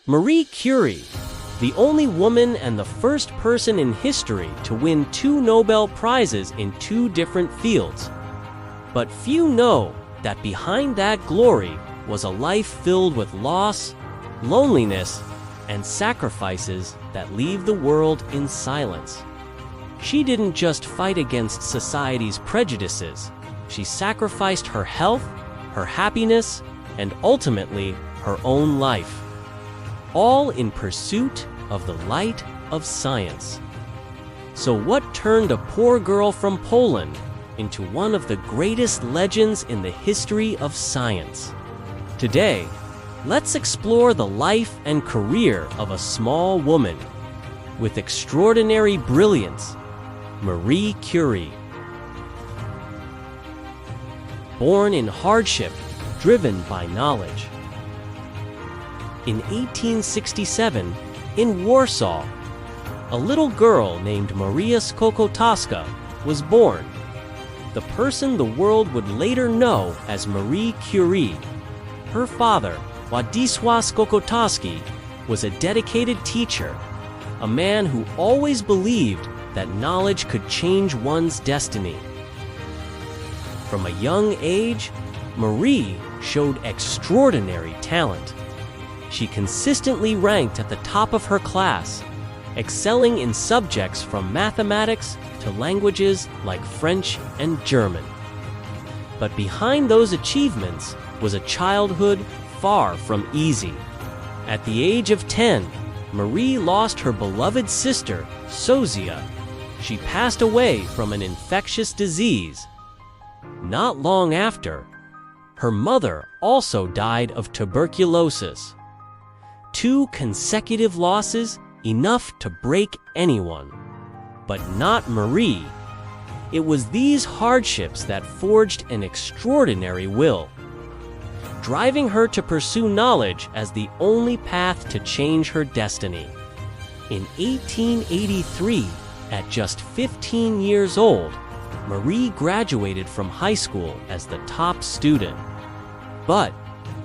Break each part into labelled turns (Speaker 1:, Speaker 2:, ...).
Speaker 1: Marie Curie, the only woman and the first person in history to win 2 Nobel Prizes in 2 different fields. But few know that behind that glory was a life filled with loss, loneliness, and sacrifices that leave the world in silence. She didn't just fight against society's prejudices. She sacrificed her health, her happiness, and ultimately her own life, all in pursuit of the light of science. So what turned a poor girl from Poland into one of the greatest legends in the history of science? Today, let's explore the life and career of a small woman with extraordinary brilliance, Marie Curie. Born in hardship, driven by knowledge. In 1867, in Warsaw, a little girl named Maria Skłodowska was born, the person the world would later know as Marie Curie. Her father, Władysław Skłodowski, was a dedicated teacher, a man who always believed that knowledge could change one's destiny. From a young age, Marie showed extraordinary talent. She consistently ranked at the top of her class, excelling in subjects from mathematics to languages like French and German. But behind those achievements was a childhood far from easy. At the age of 10, Marie lost her beloved sister, Zofia. She passed away from an infectious disease. Not long after, her mother also died of tuberculosis. 2 consecutive losses, enough to break anyone. But not Marie. It was these hardships that forged an extraordinary will, driving her to pursue knowledge as the only path to change her destiny. In 1883, at just 15 years old, Marie graduated from high school as the top student. But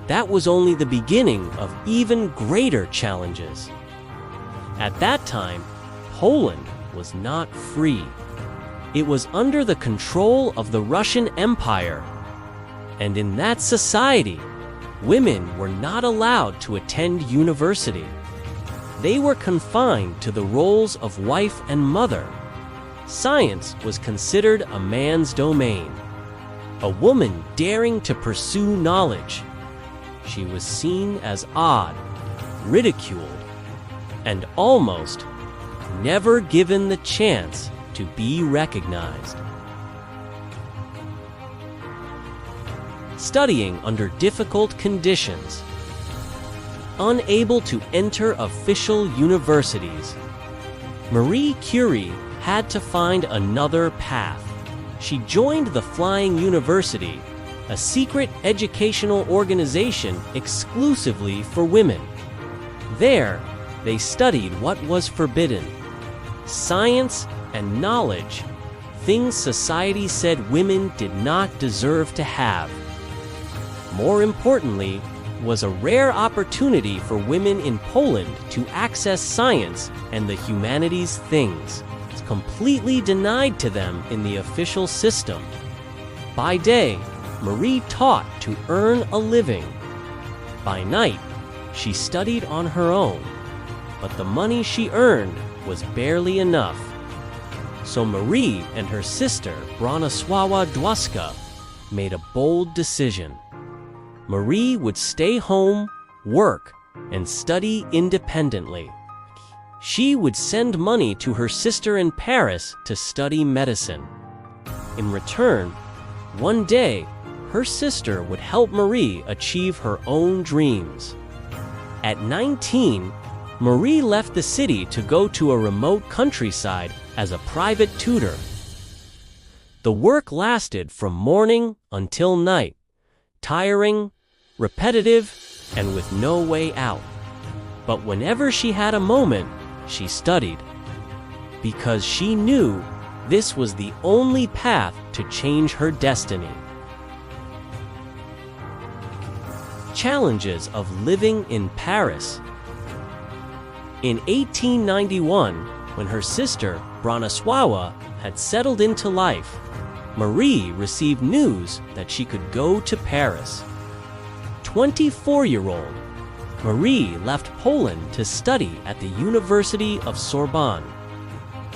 Speaker 1: that was only the beginning of even greater challenges. At that time, Poland was not free. It was under the control of the Russian Empire. And in that society, women were not allowed to attend university. They were confined to the roles of wife and mother. Science was considered a man's domain. A woman daring to pursue knowledge, she was seen as odd, ridiculed, and almost never given the chance to be recognized. Studying under difficult conditions, unable to enter official universities, Marie Curie had to find another path. She joined the Flying University, a secret educational organization exclusively for women. There, they studied what was forbidden: science and knowledge, things society said women did not deserve to have. More importantly, was a rare opportunity for women in Poland to access science and the humanities things, completely denied to them in the official system. By day, Marie taught to earn a living. By night, she studied on her own, but the money she earned was barely enough. So Marie and her sister, Bronisława Dwowska, made a bold decision. Marie would stay home, work, and study independently. She would send money to her sister in Paris to study medicine. In return, one day, her sister would help Marie achieve her own dreams. At 19, Marie left the city to go to a remote countryside as a private tutor. The work lasted from morning until night, tiring, repetitive, and with no way out. But whenever she had a moment, she studied, because she knew this was the only path to change her destiny. Challenges of living in Paris. In 1891, when her sister, Bronislawa, had settled into life, Marie received news that she could go to Paris. 24-year-old Marie left Poland to study at the University of Sorbonne.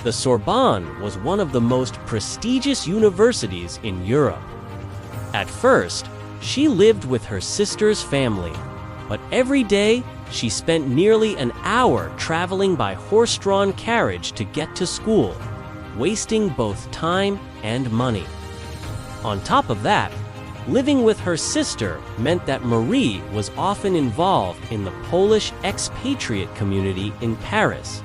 Speaker 1: The Sorbonne was one of the most prestigious universities in Europe. At first, she lived with her sister's family, but every day she spent nearly an hour traveling by horse-drawn carriage to get to school, wasting both time and money. On top of that, living with her sister meant that Marie was often involved in the Polish expatriate community in Paris.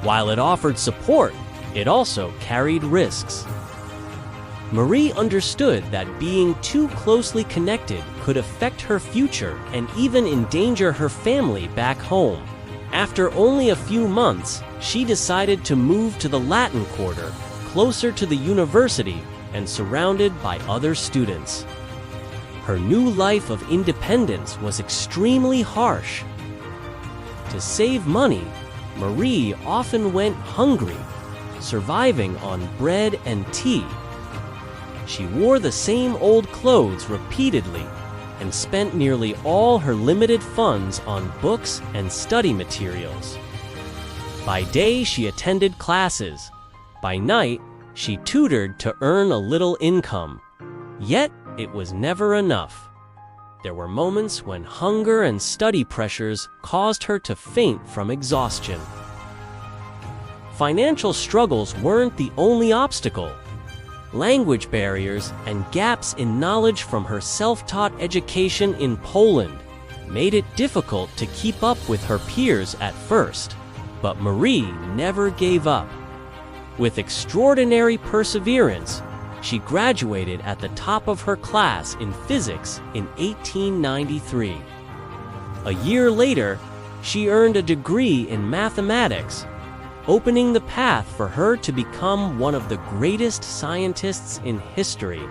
Speaker 1: While it offered support, it also carried risks. Marie understood that being too closely connected could affect her future and even endanger her family back home. After only a few months, she decided to move to the Latin Quarter, closer to the university and surrounded by other students. Her new life of independence was extremely harsh. To save money, Marie often went hungry, surviving on bread and tea. She wore the same old clothes repeatedly and spent nearly all her limited funds on books and study materials. By day, she attended classes. By night, she tutored to earn a little income. Yet, it was never enough. There were moments when hunger and study pressures caused her to faint from exhaustion. Financial struggles weren't the only obstacle. Language barriers and gaps in knowledge from her self-taught education in Poland made it difficult to keep up with her peers at first. But Marie never gave up. With extraordinary perseverance, she graduated at the top of her class in physics in 1893. A year later, she earned a degree in mathematics, opening the path for her to become one of the greatest scientists in history.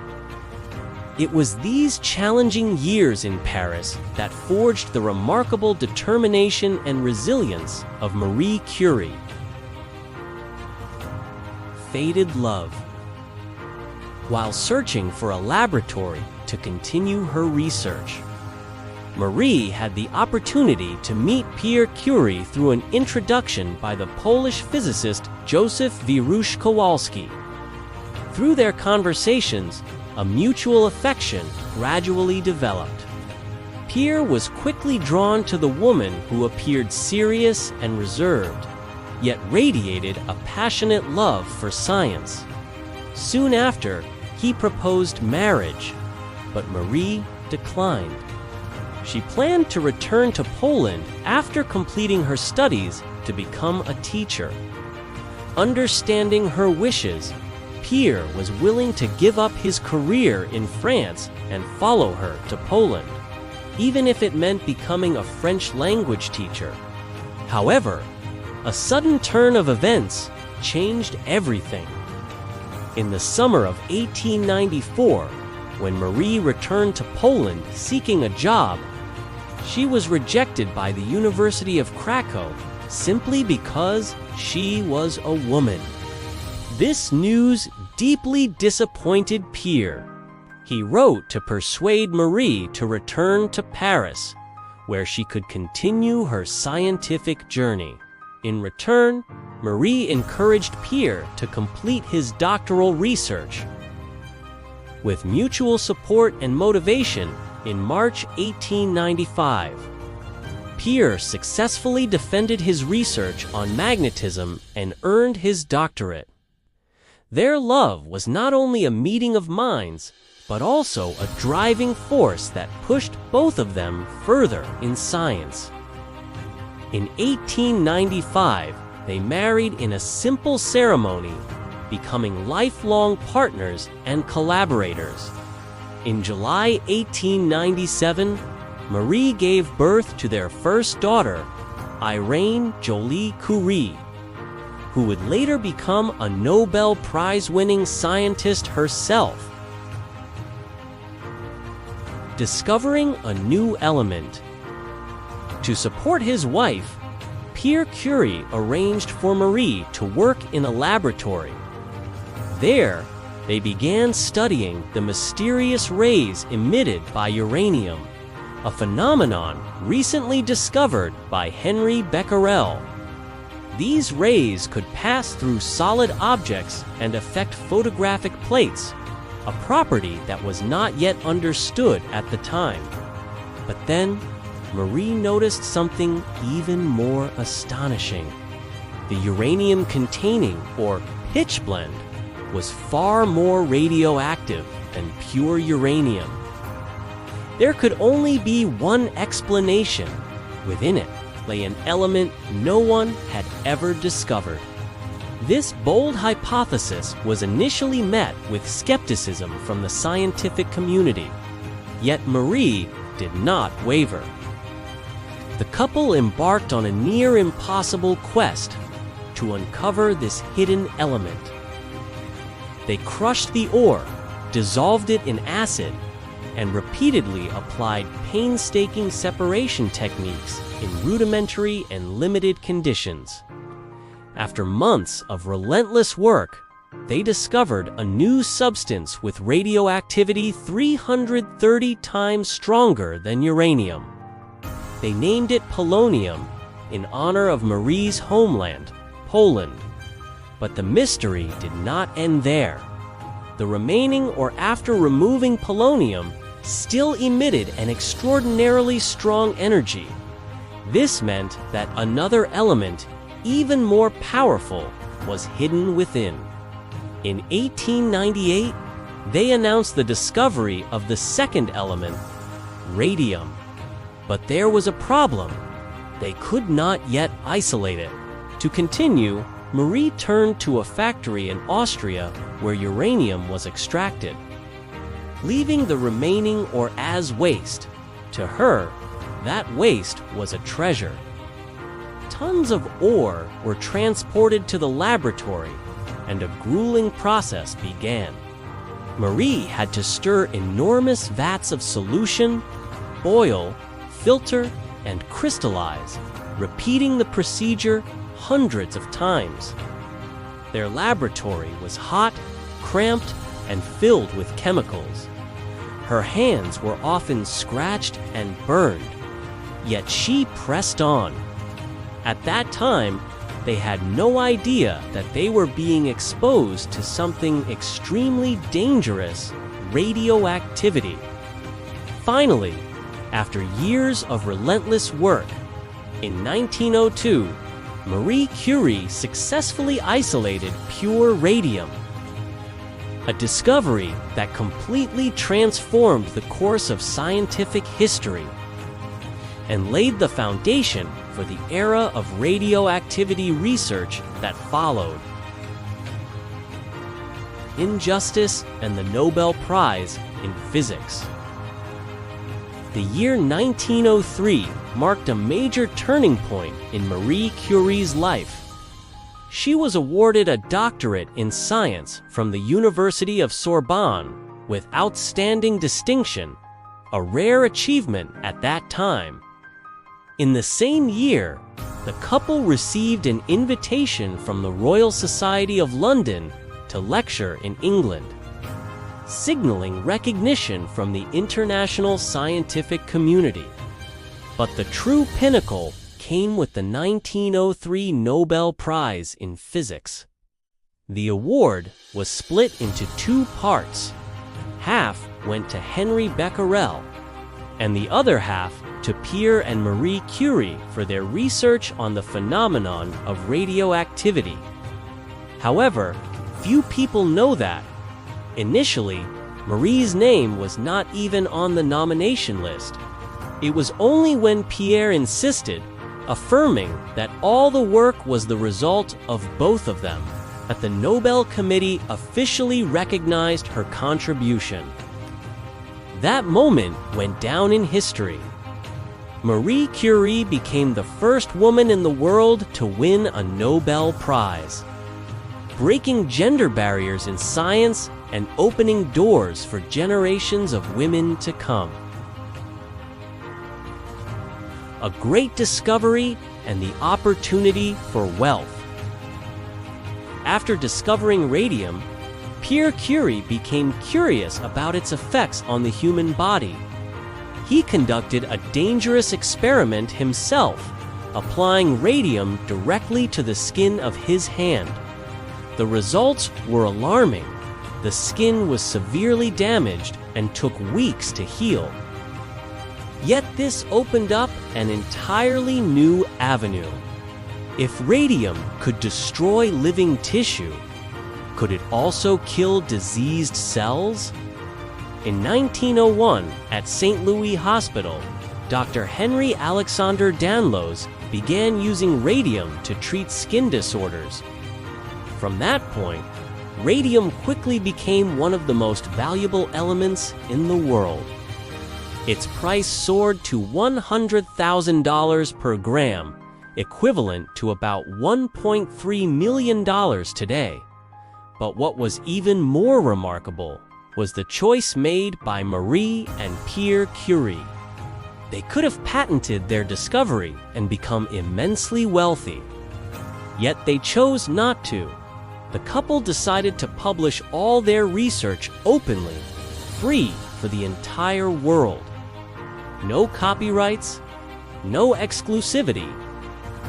Speaker 1: It was these challenging years in Paris that forged the remarkable determination and resilience of Marie Curie. Fated love. While searching for a laboratory to continue her research, Marie had the opportunity to meet Pierre Curie through an introduction by the Polish physicist Józef Wirusz Kowalski. Through their conversations, a mutual affection gradually developed. Pierre was quickly drawn to the woman who appeared serious and reserved, yet radiated a passionate love for science. Soon after, he proposed marriage, but Marie declined. She planned to return to Poland after completing her studies to become a teacher. Understanding her wishes, Pierre was willing to give up his career in France and follow her to Poland, even if it meant becoming a French language teacher. However, a sudden turn of events changed everything. In the summer of 1894, when Marie returned to Poland seeking a job, she was rejected by the University of Krakow simply because she was a woman. This news deeply disappointed Pierre. He wrote to persuade Marie to return to Paris, where she could continue her scientific journey. In return, Marie encouraged Pierre to complete his doctoral research. With mutual support and motivation, in March 1895, Pierre successfully defended his research on magnetism and earned his doctorate. Their love was not only a meeting of minds, but also a driving force that pushed both of them further in science. In 1895, they married in a simple ceremony, becoming lifelong partners and collaborators. In July 1897, Marie gave birth to their first daughter, Irene Jolie Curie, who would later become a Nobel Prize-winning scientist herself. Discovering a new element. To support his wife, Pierre Curie arranged for Marie to work in a laboratory. There, they began studying the mysterious rays emitted by uranium, a phenomenon recently discovered by Henri Becquerel. These rays could pass through solid objects and affect photographic plates, a property that was not yet understood at the time. But then, Marie noticed something even more astonishing. The uranium-containing, or pitchblende, was far more radioactive than pure uranium. There could only be one explanation. Within it lay an element no one had ever discovered. This bold hypothesis was initially met with skepticism from the scientific community, yet Marie did not waver. The couple embarked on a near-impossible quest to uncover this hidden element. They crushed the ore, dissolved it in acid, and repeatedly applied painstaking separation techniques in rudimentary and limited conditions. After months of relentless work, they discovered a new substance with radioactivity 330 times stronger than uranium. They named it polonium in honor of Marie's homeland, Poland. But the mystery did not end there. The remaining, or after removing polonium, still emitted an extraordinarily strong energy. This meant that another element, even more powerful, was hidden within. In 1898, they announced the discovery of the second element, radium. But there was a problem. They could not yet isolate it. To continue, Marie turned to a factory in Austria where uranium was extracted, leaving the remaining ore as waste. To her, that waste was a treasure. Tons of ore were transported to the laboratory, and a grueling process began. Marie had to stir enormous vats of solution, boil, filter, and crystallize, repeating the procedure hundreds of times. Their laboratory was hot, cramped, and filled with chemicals. Her hands were often scratched and burned, yet she pressed on. At that time, they had no idea that they were being exposed to something extremely dangerous, radioactivity. Finally, after years of relentless work, in 1902, Marie Curie successfully isolated pure radium, a discovery that completely transformed the course of scientific history and laid the foundation for the era of radioactivity research that followed. Injustice and the Nobel Prize in Physics. The year 1903 marked a major turning point in Marie Curie's life. She was awarded a doctorate in science from the University of Sorbonne with outstanding distinction, a rare achievement at that time. In the same year, the couple received an invitation from the Royal Society of London to lecture in England, signaling recognition from the international scientific community. But the true pinnacle came with the 1903 Nobel Prize in Physics. The award was split into two parts. Half went to Henri Becquerel, and the other half to Pierre and Marie Curie for their research on the phenomenon of radioactivity. However, few people know that, initially, Marie's name was not even on the nomination list. It was only when Pierre insisted, affirming that all the work was the result of both of them, that the Nobel Committee officially recognized her contribution. That moment went down in history. Marie Curie became the first woman in the world to win a Nobel Prize, breaking gender barriers in science and opening doors for generations of women to come. A great discovery and the opportunity for wealth. After discovering radium, Marie Curie became curious about its effects on the human body. He conducted a dangerous experiment himself, applying radium directly to the skin of his hand. The results were alarming. The skin was severely damaged and took weeks to heal. Yet this opened up an entirely new avenue. If radium could destroy living tissue, could it also kill diseased cells? In 1901, at St. Louis Hospital, Dr. Henry Alexander Danlos began using radium to treat skin disorders. From that point, radium quickly became one of the most valuable elements in the world. Its price soared to $100,000 per gram, equivalent to about $1.3 million today. But what was even more remarkable was the choice made by Marie and Pierre Curie. They could have patented their discovery and become immensely wealthy. Yet they chose not to. The couple decided to publish all their research openly, free for the entire world. No copyrights, no exclusivity,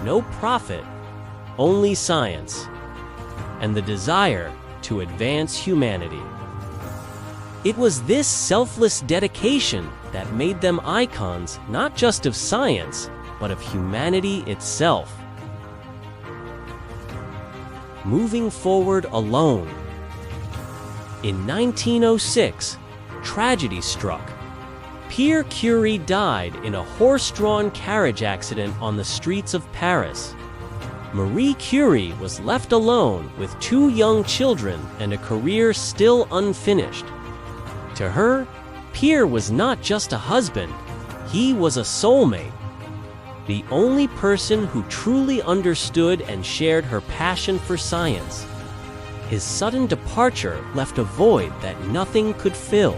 Speaker 1: no profit, only science, and the desire to advance humanity. It was this selfless dedication that made them icons not just of science, but of humanity itself. Moving forward alone. In 1906, tragedy struck. Pierre Curie died in a horse-drawn carriage accident on the streets of Paris. Marie Curie was left alone with 2 young children and a career still unfinished. To her, Pierre was not just a husband, he was a soulmate. The only person who truly understood and shared her passion for science. His sudden departure left a void that nothing could fill.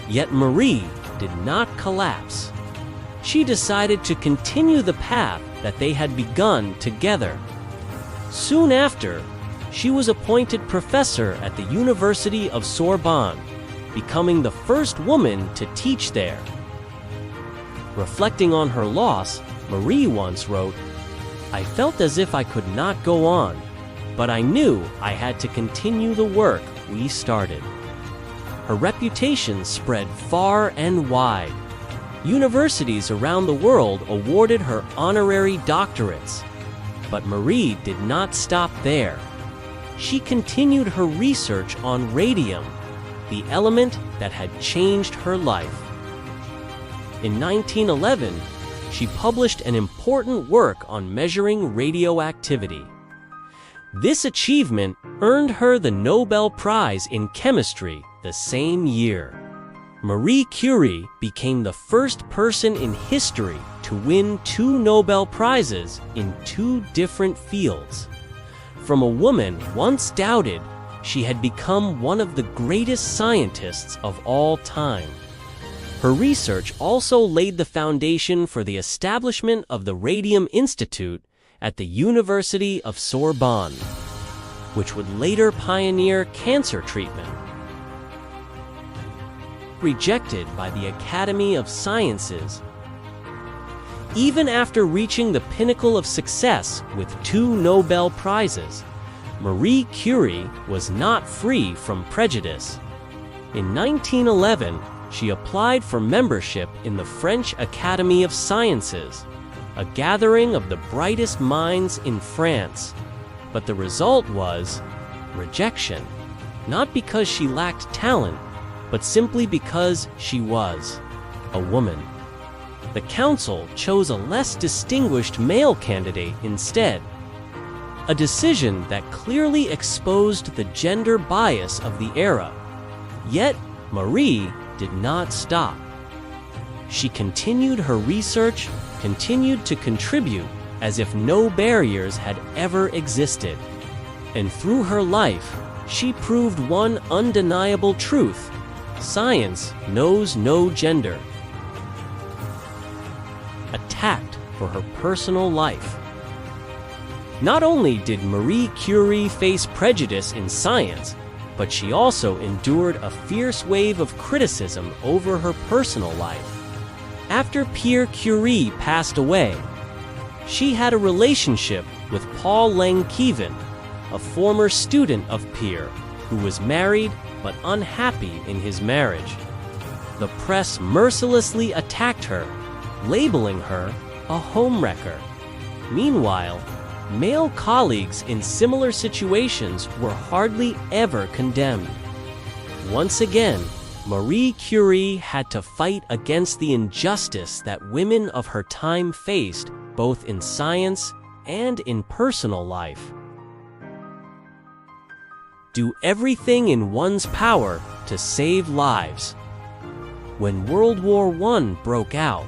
Speaker 1: Yet Marie did not collapse. She decided to continue the path that they had begun together. Soon after, she was appointed professor at the University of Sorbonne, becoming the first woman to teach there. Reflecting on her loss, Marie once wrote, "I felt as if I could not go on, but I knew I had to continue the work we started." Her reputation spread far and wide. Universities around the world awarded her honorary doctorates. But Marie did not stop there. She continued her research on radium, the element that had changed her life. In 1911, she published an important work on measuring radioactivity. This achievement earned her the Nobel Prize in Chemistry the same year. Marie Curie became the first person in history to win 2 Nobel Prizes in 2 different fields. From a woman once doubted, she had become one of the greatest scientists of all time. Her research also laid the foundation for the establishment of the Radium Institute at the University of Sorbonne, which would later pioneer cancer treatment. Rejected by the Academy of Sciences. Even after reaching the pinnacle of success with 2 Nobel Prizes, Marie Curie was not free from prejudice. In 1911, she applied for membership in the French Academy of Sciences, a gathering of the brightest minds in France. But the result was rejection, not because she lacked talent, but simply because she was a woman. The council chose a less distinguished male candidate instead, a decision that clearly exposed the gender bias of the era. Yet, Marie did not stop. She continued her research, continued to contribute as if no barriers had ever existed. And through her life, she proved one undeniable truth: science knows no gender. Attacked for her personal life. Not only did Marie Curie face prejudice in science, but she also endured a fierce wave of criticism over her personal life. After Pierre Curie passed away, she had a relationship with Paul Langevin, a former student of Pierre, who was married but unhappy in his marriage. The press mercilessly attacked her, labeling her a homewrecker. Meanwhile, male colleagues in similar situations were hardly ever condemned. Once again, Marie Curie had to fight against the injustice that women of her time faced, both in science and in personal life. Do everything in one's power to save lives. When World War I broke out,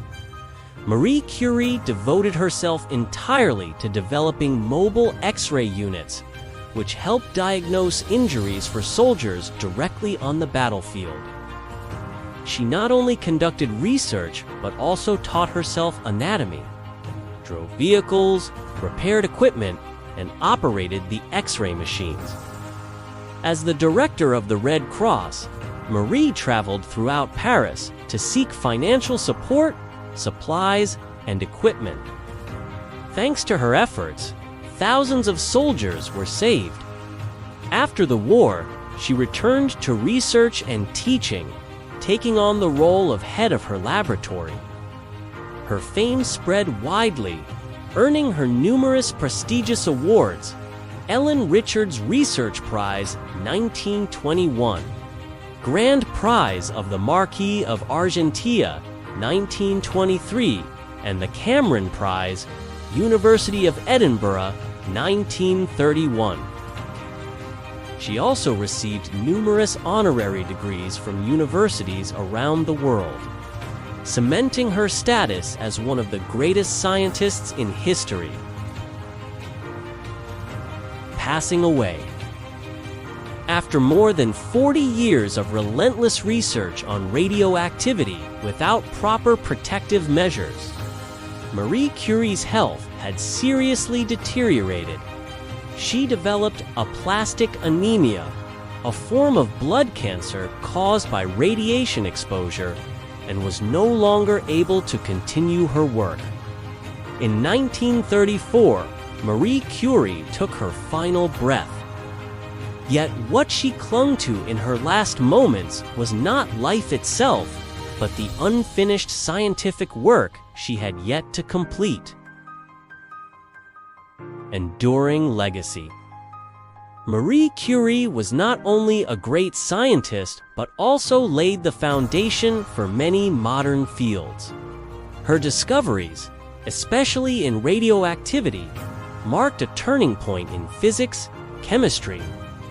Speaker 1: Marie Curie devoted herself entirely to developing mobile X-ray units, which helped diagnose injuries for soldiers directly on the battlefield. She not only conducted research, but also taught herself anatomy, drove vehicles, repaired equipment, and operated the X-ray machines. As the director of the Red Cross, Marie traveled throughout Paris to seek financial support, supplies, and equipment. Thanks to her efforts, thousands of soldiers were saved. After the war, she returned to research and teaching, taking on the role of head of her laboratory. Her fame spread widely, earning her numerous prestigious awards: Ellen Richards Research Prize 1921, Grand Prize of the Marquis of Argentia 1923, and the Cameron Prize, University of Edinburgh 1931. She also received numerous honorary degrees from universities around the world, cementing her status as one of the greatest scientists in history. Passing away. After more than 40 years of relentless research on radioactivity without proper protective measures, Marie Curie's health had seriously deteriorated. She developed aplastic anemia, a form of blood cancer caused by radiation exposure, and was no longer able to continue her work. In 1934, Marie Curie took her final breath. Yet what she clung to in her last moments was not life itself, but the unfinished scientific work she had yet to complete. Enduring legacy. Marie Curie was not only a great scientist, but also laid the foundation for many modern fields. Her discoveries, especially in radioactivity, marked a turning point in physics, chemistry,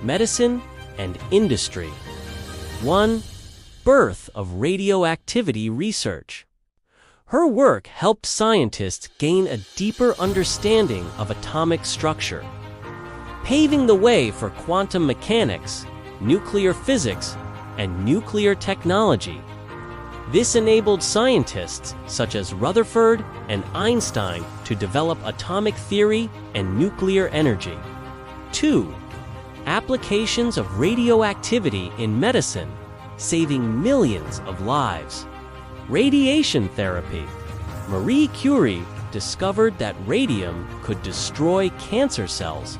Speaker 1: medicine, and industry. 1. Birth of radioactivity research. Her work helped scientists gain a deeper understanding of atomic structure, paving the way for quantum mechanics, nuclear physics, and nuclear technology. This enabled scientists such as Rutherford and Einstein to develop atomic theory and nuclear energy. 2. Applications of radioactivity in medicine, saving millions of lives. Radiation therapy. Marie Curie discovered that radium could destroy cancer cells,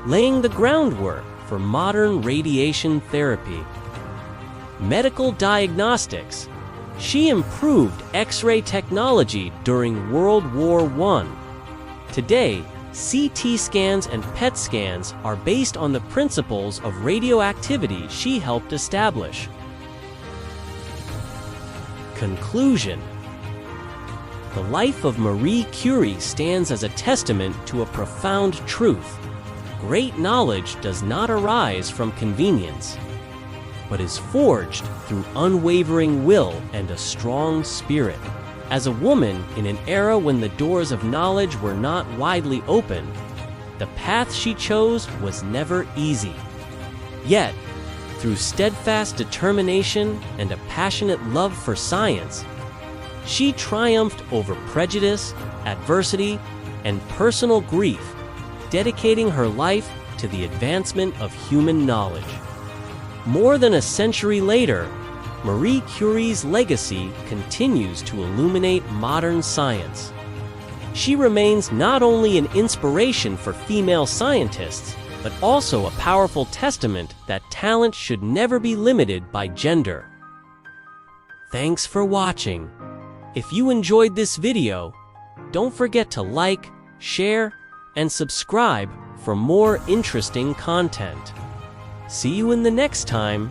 Speaker 1: laying the groundwork for modern radiation therapy. Medical diagnostics. She improved X-ray technology during World War I. Today, CT scans and PET scans are based on the principles of radioactivity she helped establish. Conclusion. The life of Marie Curie stands as a testament to a profound truth. Great knowledge does not arise from convenience, but is forged through unwavering will and a strong spirit. As a woman in an era when the doors of knowledge were not widely open, the path she chose was never easy. Yet, through steadfast determination and a passionate love for science, She triumphed over prejudice, adversity, and personal grief, dedicating her life to the advancement of human knowledge. More than a century later, Marie Curie's legacy continues to illuminate modern science. She remains not only an inspiration for female scientists, but also a powerful testament that talent should never be limited by gender. Thanks for watching. If you enjoyed this video, don't forget to like, share, and subscribe for more interesting content. See you in the next time.